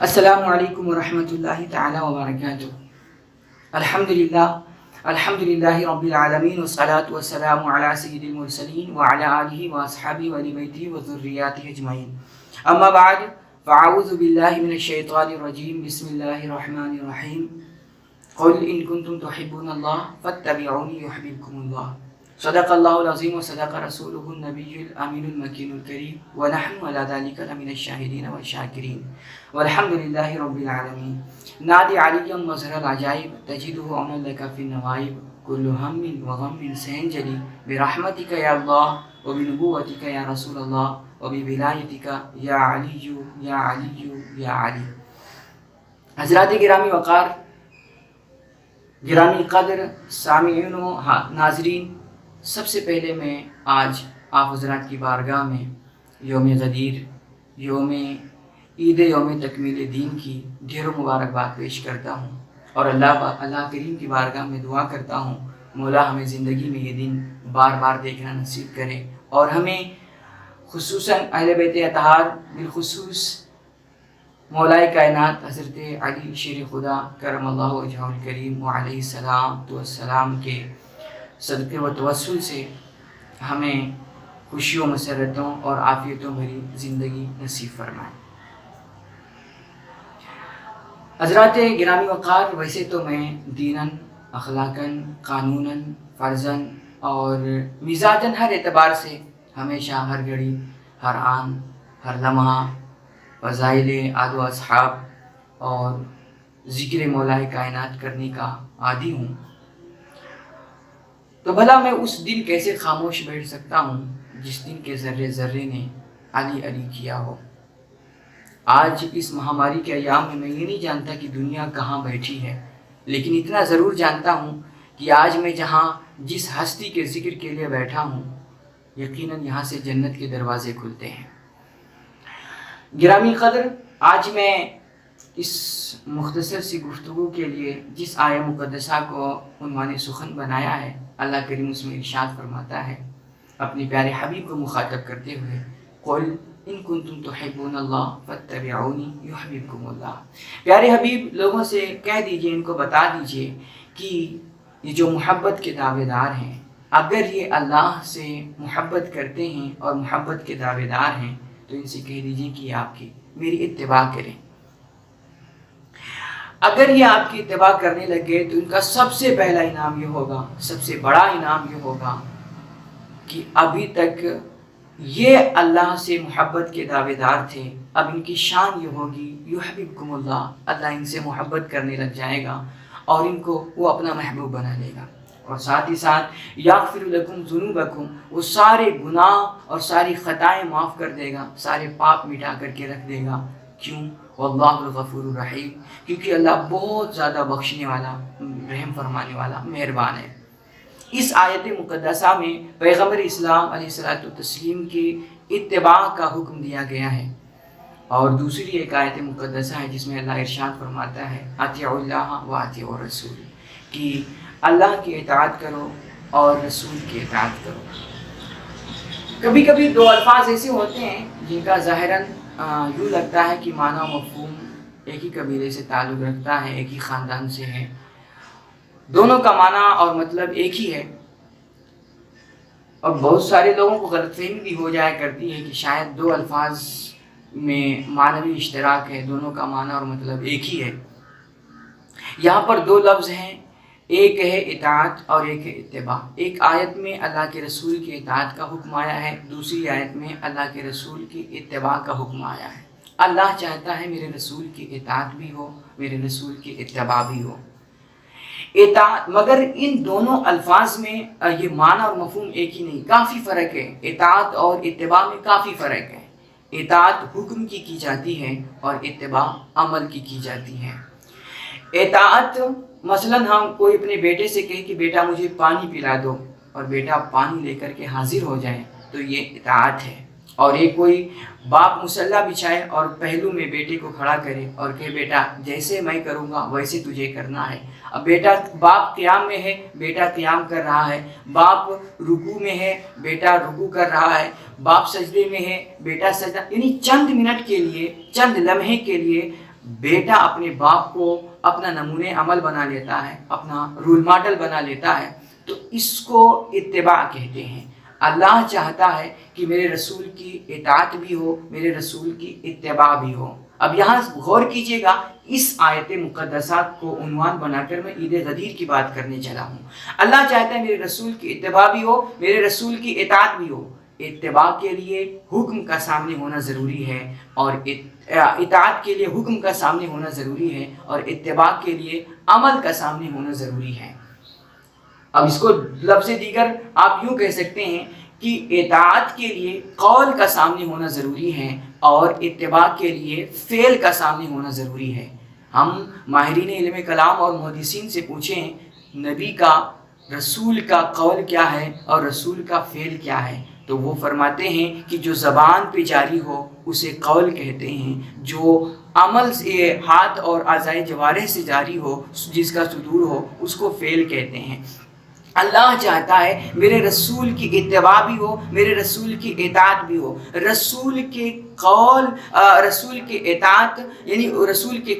السلام علیکم ورحمۃ اللہ تعالی وبرکاتہ۔ الحمدللہ رب العالمین والصلاة والسلام علی سید المرسلین وعلی آلہ واصحابہ وآل بیتہ وذریاتہ اجمعین، اما بعد فاعوذ باللہ من الشیطان الرجیم، بسم اللہ الرحمن الرحیم۔ قل ان کنتم تحبون اللہ فاتبعونی یحببکم اللہ، صدق اللہ العظیم وصدق رسولہ النبی الامین المکین الکریم، ونحن علی ذلک لمن الشاہدین والشاکرین، والحمد للہ رب العالمین۔ نادی علی مظہر العجائب، تجدہ عونا لک فی النوائب، کل ہم وغم سینجلی برحمتک یا اللہ وبنبوتک یا رسول اللہ وبولایتک یا علی یا علی یا علی۔ حضرات گرامی وقار، گرامی قدر سامعین و ناظرین، سب سے پہلے میں آج آپ حضرات کی بارگاہ میں یوم غدیر، یوم عید، یوم تکمیل دین کی ڈھیروں مبارکباد پیش کرتا ہوں، اور اللہ کریم کی بارگاہ میں دعا کرتا ہوں مولا ہمیں زندگی میں یہ دن بار بار دیکھنا نصیب کرے، اور ہمیں خصوصاً اہل بیت اطہار، بالخصوص مولائے کائنات حضرت علی شیر خدا کرم اللہ وجہہ الکریم علیہ السلام کے صدقے و توسل سے ہمیں خوشیوں، مسرتوں اور عافیتوں بھری زندگی نصیب فرمائے۔ حضرات گرامی وقار، ویسے تو میں دیناً، اخلاقاً، قانوناً، فرضاً اور مزاجاً ہر اعتبار سے ہمیشہ، ہر گھڑی، ہر آن، ہر لمحہ فضائل آل و اصحاب اور ذکر مولا کائنات کرنے کا عادی ہوں، تو بھلا میں اس دن کیسے خاموش بیٹھ سکتا ہوں جس دن کے ذرے ذرے نے علی علی کیا ہو۔ آج اس مہاماری کے ایام میں یہ نہیں جانتا کہ دنیا کہاں بیٹھی ہے، لیکن اتنا ضرور جانتا ہوں کہ آج میں جہاں جس ہستی کے ذکر کے لیے بیٹھا ہوں، یقیناً یہاں سے جنت کے دروازے کھلتے ہیں۔ گرامی قدر، آج میں اس مختصر سی گفتگو کے لیے جس آیہ مقدسہ کو عنوان سخن بنایا ہے، اللہ کریم اس میں ارشاد فرماتا ہے اپنے پیارے حبیب کو مخاطب کرتے ہوئے، قل ان کنتم تحبون اللہ فاتبعونی یحببکم اللہ۔ پیارے حبیب، لوگوں سے کہہ دیجئے، ان کو بتا دیجئے کہ یہ جو محبت کے دعوے دار ہیں، اگر یہ اللہ سے محبت کرتے ہیں اور محبت کے دعوے دار ہیں تو ان سے کہہ دیجئے کہ آپ کی میری اتباع کریں۔ اگر یہ آپ کی اتباع کرنے لگے تو ان کا سب سے پہلا انعام یہ ہوگا، سب سے بڑا انعام یہ ہوگا کہ ابھی تک یہ اللہ سے محبت کے دعوے دار تھے، اب ان کی شان یہ ہوگی یحببکم اللہ، اللہ ان سے محبت کرنے لگ جائے گا اور ان کو وہ اپنا محبوب بنا لے گا، اور ساتھ ہی ساتھ یغفر لکم ذنوبکم، وہ سارے گناہ اور ساری خطائیں معاف کر دے گا، سارے پاپ مٹا کر کے رکھ دے گا۔ کیوں؟ واللہ الغفور الرحیم، کیونکہ اللہ بہت زیادہ بخشنے والا، رحم فرمانے والا، مہربان ہے۔ اس آیت مقدسہ میں پیغمبر اسلام علیہ الصلوۃ والتسلیم کی اتباع کا حکم دیا گیا ہے، اور دوسری ایک آیت مقدسہ ہے جس میں اللہ ارشاد فرماتا ہے اطیعوا اللہ واطیعوا الرسول، کہ اللہ کی اطاعت کرو اور رسول کی اطاعت کرو۔ کبھی کبھی دو الفاظ ایسے ہوتے ہیں جن کا ظاہراً یوں لگتا ہے کہ معنی و مفہوم ایک ہی قبیلے سے تعلق رکھتا ہے، ایک ہی خاندان سے ہے، دونوں کا معنی اور مطلب ایک ہی ہے، اور بہت سارے لوگوں کو غلط فہمی بھی ہو جایا کرتی ہے کہ شاید دو الفاظ میں معنوی اشتراک ہے، دونوں کا معنی اور مطلب ایک ہی ہے۔ یہاں پر دو لفظ ہیں، ایک ہے اطاعت اور ایک ہے اتباع۔ ایک آیت میں اللہ کے رسول کی اطاعت کا حکم آیا ہے، دوسری آیت میں اللہ کے رسول کی اتباع کا حکم آیا ہے۔ اللہ چاہتا ہے میرے رسول کی اطاعت بھی ہو، میرے رسول کی اتباع بھی ہو۔ اطاعت، مگر ان دونوں الفاظ میں یہ معنی اور مفہوم ایک ہی نہیں، کافی فرق ہے۔ اطاعت اور اتباع میں کافی فرق ہے۔ اطاعت حکم کی جاتی ہے اور اتباع عمل کی جاتی ہے۔ اطاعت، مثلاً ہم کوئی اپنے بیٹے سے کہے کہ بیٹا مجھے پانی پلا دو، اور بیٹا پانی لے کر کے حاضر ہو جائے، تو یہ اطاعت ہے۔ اور ایک کوئی باپ مصلی بچھائے اور پہلو میں بیٹے کو کھڑا کرے اور کہے بیٹا جیسے میں کروں گا ویسے تجھے کرنا ہے۔ اب باپ قیام میں ہے، بیٹا قیام کر رہا ہے، باپ رکوع میں ہے، بیٹا رکوع کر رہا ہے، باپ سجدے میں ہے، بیٹا سجدہ، یعنی چند منٹ کے لیے، چند لمحے کے لیے بیٹا اپنے باپ کو اپنا نمونے عمل بنا لیتا ہے، اپنا رول ماڈل بنا لیتا ہے، تو اس کو اتباع کہتے ہیں۔ اللہ چاہتا ہے کہ میرے رسول کی اطاعت بھی ہو، میرے رسول کی اتباع بھی ہو۔ اب یہاں غور کیجئے گا، اس آیت مقدسات کو عنوان بنا کر میں عید غدیر کی بات کرنے چلا ہوں۔ اللہ چاہتا ہے میرے رسول کی اتباع بھی ہو، میرے رسول کی اطاعت بھی ہو۔ اتباع کے لیے حکم کا سامنے ہونا ضروری ہے، اور اطاعت کے لیے حکم کا سامنے ہونا ضروری ہے، اور اتباع کے لیے عمل کا سامنے ہونا ضروری ہے۔ اب اس کو لفظ دیگر آپ یوں کہہ سکتے ہیں کہ اطاعت کے لیے قول کا سامنے ہونا ضروری ہے، اور اتباع کے لیے فعل کا سامنے ہونا ضروری ہے۔ ہم ماہرین علم کلام اور محدثین سے پوچھیں نبی کا، رسول کا قول کیا ہے اور رسول کا فعل کیا ہے، تو وہ فرماتے ہیں کہ جو زبان پہ جاری ہو اسے قول کہتے ہیں، جو عمل سے ہاتھ اور اعضائے جوارح سے جاری ہو، جس کا صدور ہو، اس کو فعل کہتے ہیں۔ اللہ چاہتا ہے میرے رسول کی اتباع بھی ہو، میرے رسول کی اطاعت بھی ہو۔ رسول کے قول، رسول کے اطاعت یعنی رسول کے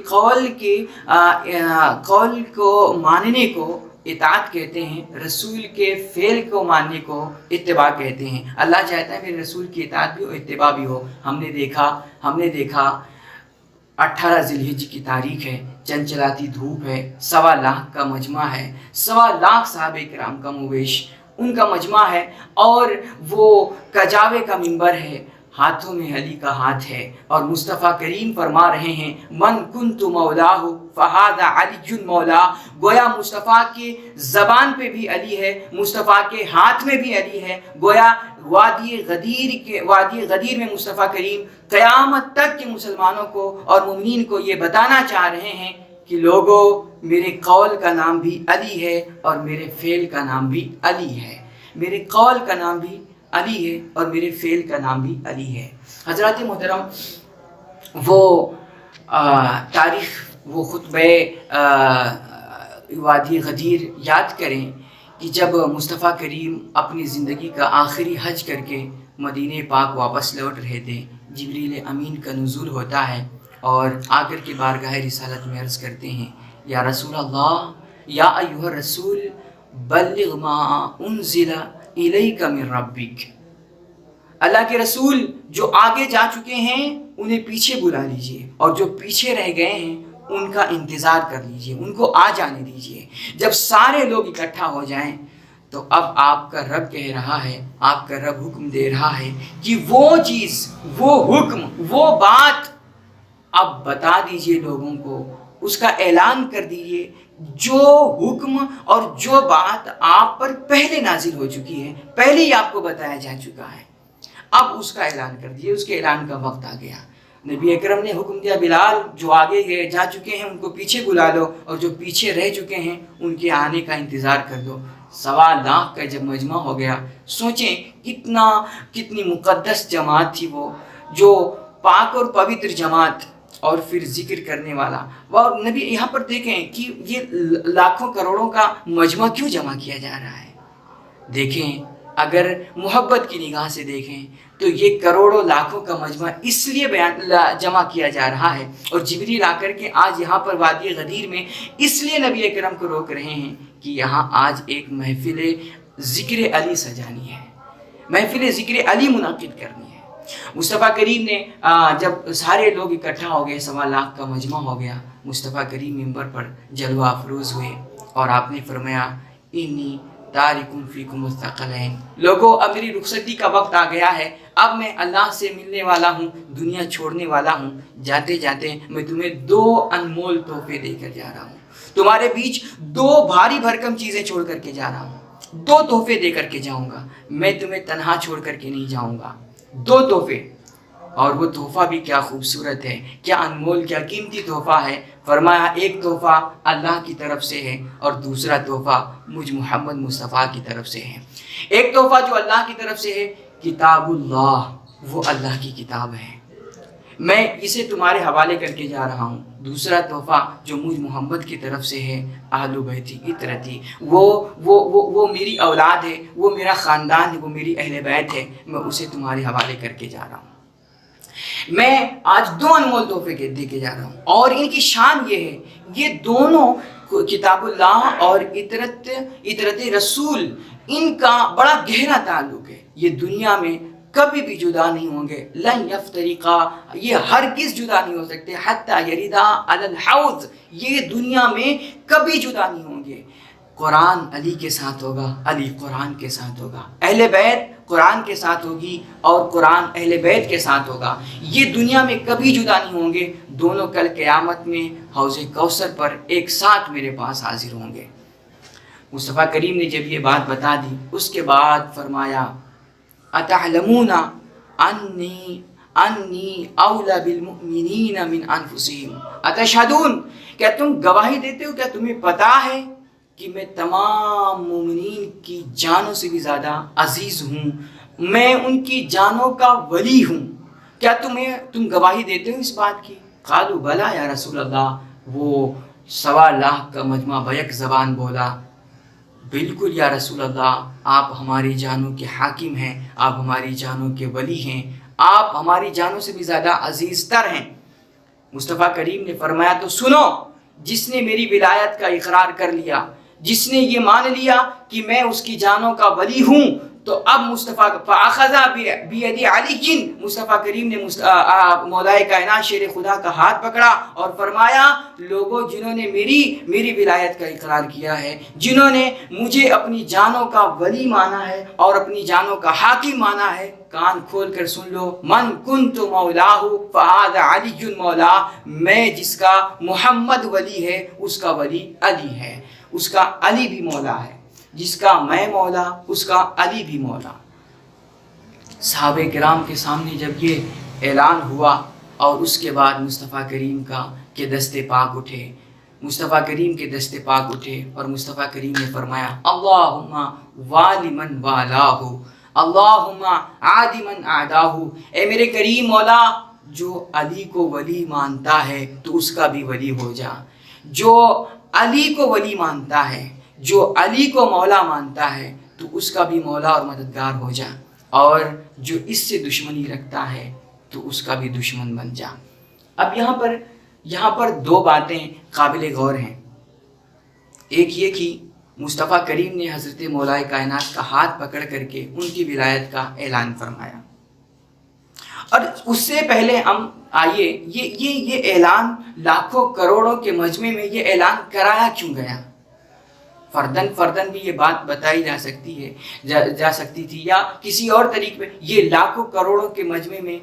قول کو ماننے کو اطاعت کہتے ہیں، رسول کے فعل کو ماننے کو اتباع کہتے ہیں۔ اللہ چاہتا ہے میرے رسول کی اطاعت بھی ہو، اتباع بھی ہو۔ ہم نے دیکھا 18 ذی الحجہ کی تاریخ ہے، چنچلاتی دھوپ ہے، 1.25 لاکھ کا مجمع ہے، 1.25 لاکھ صحابہ کرام کا مویش ان کا مجمع ہے، اور وہ کجاوے کا منبر ہے، ہاتھوں میں علی کا ہاتھ ہے، اور مصطفیٰ کریم فرما رہے ہیں من کنت مولاہ فہذا علی مولا۔ گویا مصطفیٰ کے زبان پہ بھی علی ہے، مصطفیٰ کے ہاتھ میں بھی علی ہے۔ گویا وادی غدیر میں مصطفیٰ کریم قیامت تک کے مسلمانوں کو اور مومنین کو یہ بتانا چاہ رہے ہیں کہ لوگوں، میرے قول کا نام بھی علی ہے اور میرے فعل کا نام بھی علی ہے۔ میرے قول کا نام بھی علی ہے اور میرے فعل کا نام بھی علی ہے۔ حضرات محترم، وہ تاریخ، وہ خطبہ وادی غدیر یاد کریں کہ جب مصطفیٰ کریم اپنی زندگی کا آخری حج کر کے مدینہ پاک واپس لوٹ رہے تھے، جبریل امین کا نزول ہوتا ہے، اور آ کر کے بارگاہ رسالت میں عرض کرتے ہیں یا رسول اللہ، یا ایھا الرسول بلغ ما انزل الیک من ربک۔ اللہ کے رسول جو آگے جا چکے ہیں انہیں پیچھے بلا لیجئے، اور جو پیچھے رہ گئے ہیں ان کا انتظار کر لیجئے، ان کو آ جانے دیجئے۔ جب سارے لوگ اکٹھا ہو جائیں تو اب آپ کا رب کہہ رہا ہے، آپ کا رب حکم دے رہا ہے کہ وہ چیز، وہ حکم، وہ بات اب بتا دیجئے لوگوں کو، اس کا اعلان کر دیجئے جو حکم اور جو بات آپ پر پہلے نازل ہو چکی ہے، پہلے ہی آپ کو بتایا جا چکا ہے، اب اس کا اعلان کر دیجئے۔ اس کے اعلان کا وقت آ گیا۔ نبی اکرم نے حکم دیا بلال، جو آگے جا چکے ہیں ان کو پیچھے بلا لو، اور جو پیچھے رہ چکے ہیں ان کے آنے کا انتظار کر دو۔ 1.25 لاکھ کا جب مجمع ہو گیا، سوچیں کتنی مقدس جماعت تھی وہ، جو پاک اور پوتر جماعت، اور پھر ذکر کرنے والا۔ اور نبی یہاں پر دیکھیں کہ یہ لاکھوں کروڑوں کا مجمع کیوں جمع کیا جا رہا ہے۔ دیکھیں، اگر محبت کی نگاہ سے دیکھیں تو یہ کروڑوں لاکھوں کا مجمع اس لیے جمع کیا جا رہا ہے، اور جبریل آ کر کے آج یہاں پر وادی غدیر میں اس لیے نبی اکرم کو روک رہے ہیں کہ یہاں آج ایک محفل ذکر علی سجانی ہے، محفل ذکر علی منعقد کرنی ہے۔ مصطفیٰ کریم نے جب سارے لوگ اکٹھا ہو گئے، 1.25 لاکھ کا مجمع ہو گیا، مصطفیٰ کریم منبر پر جلوہ افروز ہوئے، اور آپ نے فرمایا انی تارکم فیکم الثقلین، لوگوں اب میری رخصتی کا وقت آ گیا ہے، اب میں اللہ سے ملنے والا ہوں، دنیا چھوڑنے والا ہوں، جاتے جاتے میں تمہیں 2 انمول تحفے دے کر جا رہا ہوں، تمہارے بیچ 2 بھاری بھرکم چیزیں چھوڑ کر کے جا رہا ہوں، 2 تحفے دے کر کے جاؤں گا، میں تمہیں تنہا چھوڑ کر کے نہیں جاؤں گا۔ 2 تحفے، اور وہ تحفہ بھی کیا خوبصورت ہے، کیا انمول، کیا قیمتی تحفہ ہے۔ فرمایا ایک تحفہ اللہ کی طرف سے ہے، اور دوسرا تحفہ مجھ محمد مصطفیٰ کی طرف سے ہے۔ ایک تحفہ جو اللہ کی طرف سے ہے، کتاب اللہ، وہ اللہ کی کتاب ہے، میں اسے تمہارے حوالے کر کے جا رہا ہوں۔ دوسرا تحفہ جو مجھ محمد کی طرف سے ہے، اہل بیتی اطرتی، وہ میری اولاد ہے، وہ میرا خاندان ہے، وہ میری اہل بیت ہے، میں اسے تمہارے حوالے کر کے جا رہا ہوں۔ میں آج 2 انمول تحفے دے کے جا رہا ہوں، اور ان کی شان یہ ہے، یہ دونوں کتاب اللہ اور اطرت رسول، ان کا بڑا گہرا تعلق ہے، یہ دنیا میں کبھی بھی جدا نہیں ہوں گے، لن یفترقا، یہ ہرگز جدا نہیں ہو سکتے، حتی یریدا علی الحوض، یہ دنیا میں کبھی جدا نہیں ہوں گے۔ قرآن علی کے ساتھ ہوگا، علی قرآن کے ساتھ ہوگا، اہل بیت قرآن کے ساتھ ہوگی اور قرآن اہل بیت کے ساتھ ہوگا، یہ دنیا میں کبھی جدا نہیں ہوں گے، دونوں کل قیامت میں حوض کوثر پر ایک ساتھ میرے پاس حاضر ہوں گے۔ مصطفیٰ کریم نے جب یہ بات بتا دی، اس کے بعد فرمایا اتعلمون انی اولی بالمؤمنین من انفسہم اتشہدون، کیا تم گواہی دیتے ہو، کیا تمہیں پتا ہے کہ میں تمام مومنین کی جانوں سے بھی زیادہ عزیز ہوں، میں ان کی جانوں کا ولی ہوں، کیا تم گواہی دیتے ہو اس بات کی؟ قالوا بلا یا رسول اللہ، وہ 1.25 لاکھ کا مجمع بیک زبان بولا، بالکل یا رسول اللہ، آپ ہماری جانوں کے حاکم ہیں، آپ ہماری جانوں کے ولی ہیں، آپ ہماری جانوں سے بھی زیادہ عزیز تر ہیں۔ مصطفیٰ کریم نے فرمایا تو سنو، جس نے میری ولایت کا اقرار کر لیا، جس نے یہ مان لیا کہ میں اس کی جانوں کا ولی ہوں، تو اب مصطفیٰ فَأَخَذَ بِيَدِ عَلِيٍّ، مصطفیٰ کریم نے مولائے کائنات شیر خدا کا ہاتھ پکڑا اور فرمایا لوگوں جنہوں نے میری ولایت کا اقرار کیا ہے، جنہوں نے مجھے اپنی جانوں کا ولی مانا ہے اور اپنی جانوں کا حاکم مانا ہے، کان کھول کر سن لو، من کنت مولاہ فہذا علی مولا، میں جس کا محمد ولی ہے اس کا ولی علی ہے، اس کا علی بھی مولا ہے، جس کا میں مولا اس کا علی بھی مولا۔ صحابہ کرام کے سامنے جب یہ اعلان ہوا اور اس کے بعد مصطفیٰ کریم کے دست پاک اٹھے، مصطفیٰ کریم کے دست پاک اٹھے اور مصطفیٰ کریم نے فرمایا اللہم والی من والاہ، اللہم عادی من اعداہ، اے میرے کریم مولا جو علی کو ولی مانتا ہے تو اس کا بھی ولی ہو جا، جو علی کو ولی مانتا ہے، جو علی کو مولا مانتا ہے تو اس کا بھی مولا اور مددگار ہو جا، اور جو اس سے دشمنی رکھتا ہے تو اس کا بھی دشمن بن جا۔ اب یہاں پر 2 باتیں قابل غور ہیں، ایک یہ کہ مصطفیٰ کریم نے حضرت مولائے کائنات کا ہاتھ پکڑ کر کے ان کی ولایت کا اعلان فرمایا، اور اس سے پہلے ہم آئیے یہ اعلان لاکھوں کروڑوں کے مجمع میں یہ اعلان کرایا کیوں گیا؟ فردن بھی یہ بات بتائی جا سکتی تھی، یا کسی اور طریقے پہ یہ لاکھوں کروڑوں کے مجمع میں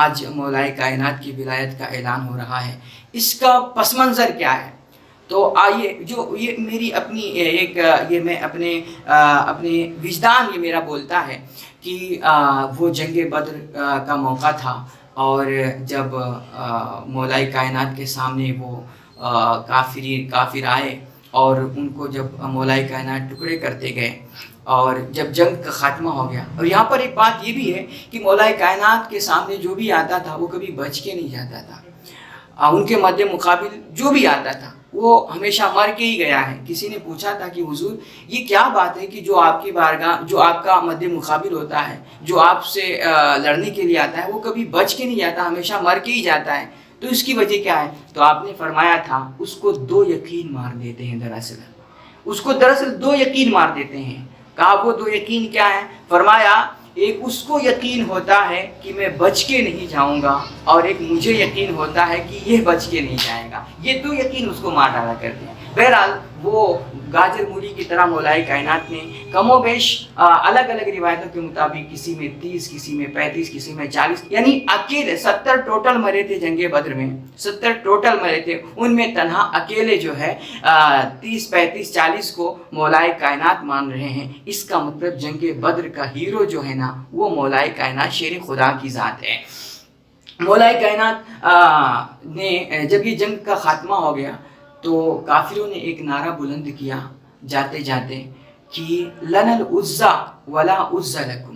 آج مولائے کائنات کی ولایت کا اعلان ہو رہا ہے، اس کا پس منظر کیا ہے؟ تو آئیے جو یہ میری اپنی یہ میں اپنے وجدان یہ میرا بولتا ہے کہ وہ جنگ بدر کا موقع تھا، اور جب مولائے کائنات کے سامنے وہ کافر آئے اور ان کو جب مولائے کائنات ٹکڑے کرتے گئے اور جب جنگ کا خاتمہ ہو گیا، اور یہاں پر ایک بات یہ بھی ہے کہ مولائے کائنات کے سامنے جو بھی آتا تھا وہ کبھی بچ کے نہیں جاتا تھا، ان کے مد مقابل جو بھی آتا تھا وہ ہمیشہ مر کے ہی گیا ہے۔ کسی نے پوچھا تھا کہ حضور یہ کیا بات ہے کہ جو آپ کی بارگاہ، جو آپ کا مد مقابل ہوتا ہے، جو آپ سے لڑنے کے لیے آتا ہے، وہ کبھی بچ کے نہیں جاتا، ہمیشہ مر کے ہی جاتا ہے، تو اس کی وجہ کیا ہے؟ تو آپ نے فرمایا تھا اس کو 2 یقین مار دیتے ہیں، دراصل 2 یقین مار دیتے ہیں۔ کہا وہ 2 یقین کیا ہیں؟ فرمایا ایک اس کو یقین ہوتا ہے کہ میں بچ کے نہیں جاؤں گا، اور ایک مجھے یقین ہوتا ہے کہ یہ بچ کے نہیں جائے گا، یہ 2 یقین اس کو مار ڈالا کرتے ہیں۔ بہرحال وہ گاجر مولی کی طرح مولائے کائنات نے کم و بیش الگ الگ روایتوں کے مطابق کسی میں 30، کسی میں 35، کسی میں 40، یعنی اکیلے 70 ٹوٹل مرے تھے جنگ بدر میں، 70 ٹوٹل مرے تھے، ان میں تنہا اکیلے جو ہے 30، 35، 40 کو مولائے کائنات مان رہے ہیں۔ اس کا مطلب جنگ بدر کا ہیرو جو ہے نا وہ مولائے کائنات شیر خدا کی ذات ہے۔ مولائے کائنات نے جب یہ جنگ کا خاتمہ ہو گیا تو کافروں نے ایک نعرہ بلند کیا جاتے جاتے کہ لنا العزا ولا عز لکم،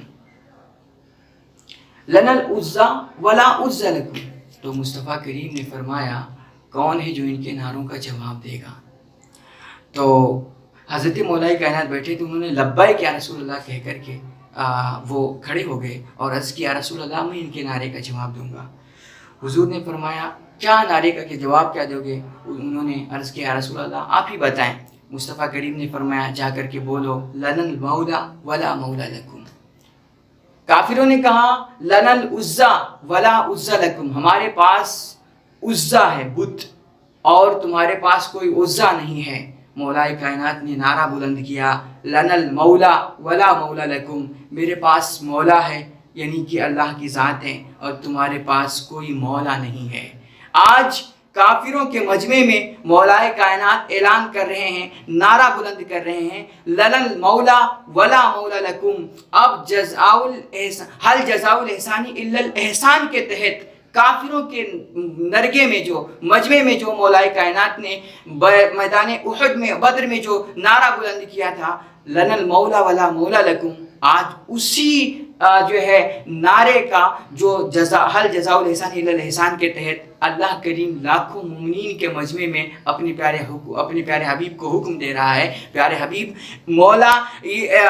لنا العزا ولا عز لکم۔ تو مصطفیٰ کریم نے فرمایا کون ہے جو ان کے نعروں کا جواب دے گا؟ تو حضرت مولائے کائنات بیٹھے تو انہوں نے لبیک یا رسول اللہ کہہ کر کے وہ کھڑے ہو گئے اور عرض کیا رسول اللہ میں ان کے نعرے کا جواب دوں گا۔ حضور نے فرمایا کیا نعرے کا جواب کیا دو گے؟ انہوں نے عرض کیا رسول اللہ آپ ہی بتائیں۔ مصطفیٰ کریم نے فرمایا جا کر کے بولو لنا المولا ولا مولا لکم۔ کافروں نے کہا لنا العزا ولا عزا لکم، ہمارے پاس عزا ہے بت اور تمہارے پاس کوئی عزا نہیں ہے۔ مولائے کائنات نے نعرہ بلند کیا لنا المولا ولا مولا لکم، میرے پاس مولا ہے یعنی کہ اللہ کی ذات ہے اور تمہارے پاس کوئی مولا نہیں ہے۔ آج کافروں کے مجمع میں مولائے کائنات اعلان کر رہے ہیں، نعرہ بلند کر رہے ہیں لنا المولا ولا مولا لکم۔ اب حل جزاء الاحسان الا الاحسان کے تحت کافروں کے نرگے میں جو مجمع میں جو مولائے کائنات نے میدان احد میں بدر میں جو نعرہ بلند کیا تھا لنا المولا ولا مولا لکم، آج اسی جو ہے نعرے کا جو حل جزاء الاحسان الا الاحسان کے تحت اللہ کریم لاکھوں مومنین کے مجمع میں اپنے پیارے حبیب کو حکم دے رہا ہے۔ پیارے حبیب مولا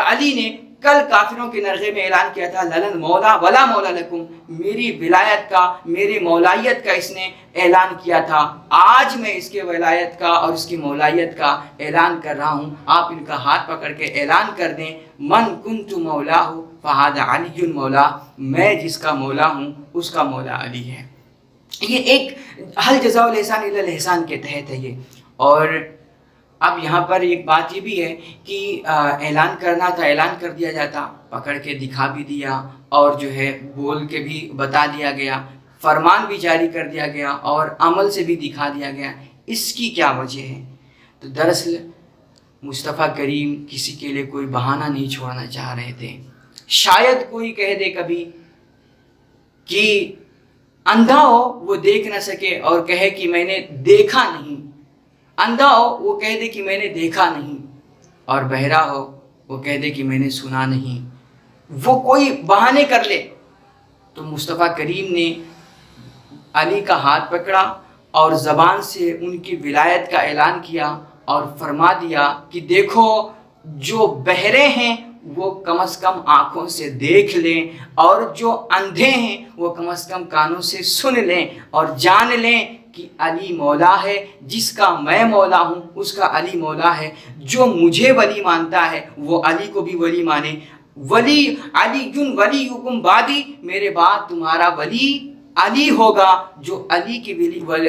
علی نے کل کافروں کے نرغے میں اعلان کیا تھا لنا المولا ولا مولا لکم، میری ولایت کا میری مولائیت کا اس نے اعلان کیا تھا۔ آج میں اس کے ولایت کا اور اس کی مولائیت کا اعلان کر رہا ہوں، آپ ان کا ہاتھ پکڑ کے اعلان کر دیں من کنت مولاہ فہذا علی مولا، میں جس کا مولا ہوں اس کا مولا علی ہے۔ یہ ایک حل جزاء الاحسان الا الاحسان کے تحت ہے یہ۔ اور اب یہاں پر ایک بات یہ بھی ہے کہ اعلان کرنا تھا اعلان کر دیا جاتا، پکڑ کے دکھا بھی دیا اور جو ہے بول کے بھی بتا دیا گیا، فرمان بھی جاری کر دیا گیا اور عمل سے بھی دکھا دیا گیا۔ اس کی کیا وجہ ہے؟ تو دراصل مصطفیٰ کریم کسی کے لیے کوئی بہانہ نہیں چھوڑنا چاہ رہے تھے۔ شاید کوئی کہہ دے کبھی کہ اندھا ہو وہ دیکھ نہ سکے اور کہے کہ میں نے دیکھا نہیں، اندھا ہو وہ کہہ دے کہ میں نے دیکھا نہیں، اور بہرا ہو وہ کہہ دے کہ میں نے سنا نہیں، وہ کوئی بہانے کر لے۔ تو مصطفیٰ کریم نے علی کا ہاتھ پکڑا اور زبان سے ان کی ولایت کا اعلان کیا اور فرما دیا کہ دیکھو جو بہرے ہیں وہ کم از کم آنکھوں سے دیکھ لیں اور جو اندھے ہیں وہ کم از کم کانوں سے سن لیں اور جان لیں کہ علی مولا ہے، جس کا میں مولا ہوں اس کا علی مولا ہے۔ جو مجھے ولی مانتا ہے وہ علی کو بھی ولی مانے۔ ولی علی ولیکم بعدی، میرے بعد تمہارا ولی علی ہوگا۔ جو علی کی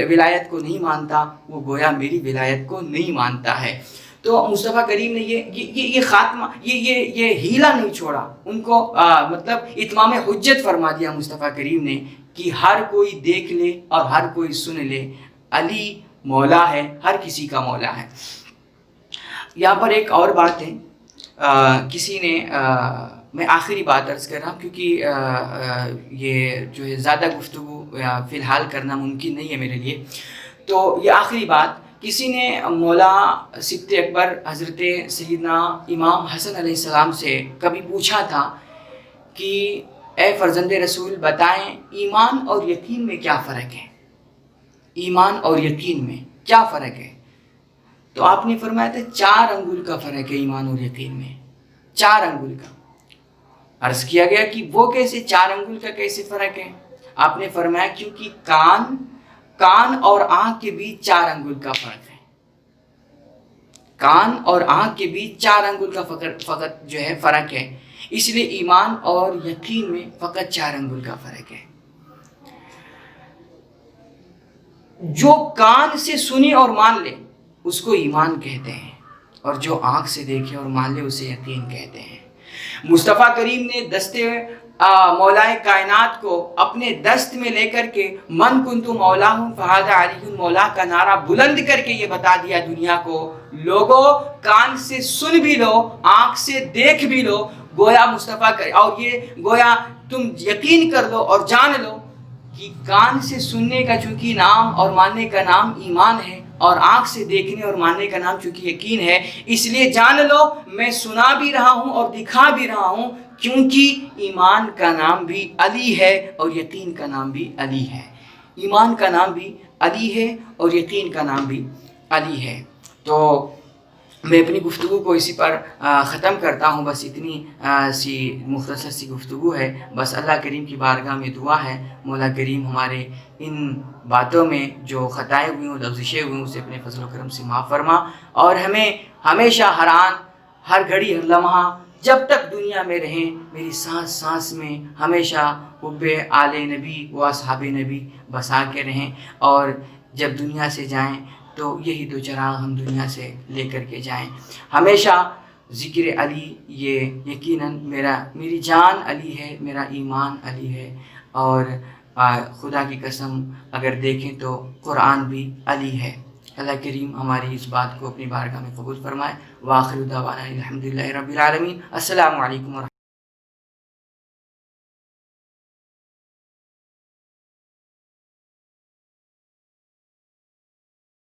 ولایت کو نہیں مانتا وہ گویا میری ولایت کو نہیں مانتا ہے۔ تو مصطفیٰ کریم نے یہ خاتمہ یہ ہیلا نہیں چھوڑا، ان کو مطلب اتمام حجت فرما دیا مصطفیٰ کریم نے کہ ہر کوئی دیکھ لے اور ہر کوئی سن لے، علی مولا ہے، ہر کسی کا مولا ہے۔ یہاں پر ایک اور بات ہے، کسی نے میں آخری بات عرض کر رہا ہوں کیونکہ یہ جو ہے زیادہ گفتگو فی الحال کرنا ممکن نہیں ہے میرے لیے، تو یہ آخری بات، کسی نے مولا سبط اکبر حضرت سیدنا امام حسن علیہ السلام سے کبھی پوچھا تھا کہ اے فرزند رسول بتائیں ایمان اور یقین میں کیا فرق ہے، ایمان اور یقین میں کیا فرق ہے؟ تو آپ نے فرمایا تھا 4 انگل کا فرق ہے ایمان اور یقین میں، 4 انگل کا۔ عرض کیا گیا کہ وہ کیسے 4 انگل کا کیسے فرق ہے؟ آپ نے فرمایا کیونکہ کان اور آنکھ کے بیچ 4 انگل کا فرق ہے، کان اور آنکھ کے بیچ 4 انگل کا فقط جو ہے فرق ہے، اس لیے ایمان اور یقین میں فقط 4 انگل کا فرق ہے۔ جو کان سے سنے اور مان لے اس کو ایمان کہتے ہیں، اور جو آنکھ سے دیکھے اور مان لے اسے یقین کہتے ہیں۔ مصطفیٰ کریم نے دستے مولائے کائنات کو اپنے دست میں لے کر کے من کنت مولا ہوں فہذا علی مولا کا نعرہ بلند کر کے یہ بتا دیا دنیا کو، لوگوں کان سے سن بھی لو، آنکھ سے دیکھ بھی لو، گویا مصطفیٰ اور یہ گویا تم یقین کر لو اور جان لو کہ کان سے سننے کا چونکہ نام اور ماننے کا نام ایمان ہے، اور آنکھ سے دیکھنے اور ماننے کا نام چونکہ یقین ہے، اس لیے جان لو میں سنا بھی رہا ہوں اور دکھا بھی رہا ہوں، کیونکہ ایمان کا نام بھی علی ہے اور یقین کا نام بھی علی ہے۔ ایمان کا نام بھی علی ہے اور یقین کا نام بھی علی ہے۔ تو میں اپنی گفتگو کو اسی پر ختم کرتا ہوں. بس اتنی سی مختصر سی گفتگو ہے. بس اللہ کریم کی بارگاہ میں دعا ہے مولا کریم ہمارے ان باتوں میں جو خطائیں ہوئی ہوں، لغزشیں ہوئی ہوں، اسے اپنے فضل و کرم سے معاف فرما، اور ہمیں ہمیشہ ہر آن، ہر گھڑی، ہر لمحہ، جب تک دنیا میں رہیں، میری سانس سانس میں ہمیشہ حب آل نبی و اصحاب نبی بسا کے رہیں، اور جب دنیا سے جائیں تو یہی دو چراغ ہم دنیا سے لے کر کے جائیں. ہمیشہ ذکر علی، یہ یقیناً میری جان علی ہے، میرا ایمان علی ہے، اور خدا کی قسم اگر دیکھیں تو قرآن بھی علی ہے. اللہ کریم ہماری اس بات کو اپنی بارگاہ میں قبول فرمائے. وآخر دعوانا الحمدللہ رب العالمین. السلام علیکم ورحمۃ اللہ.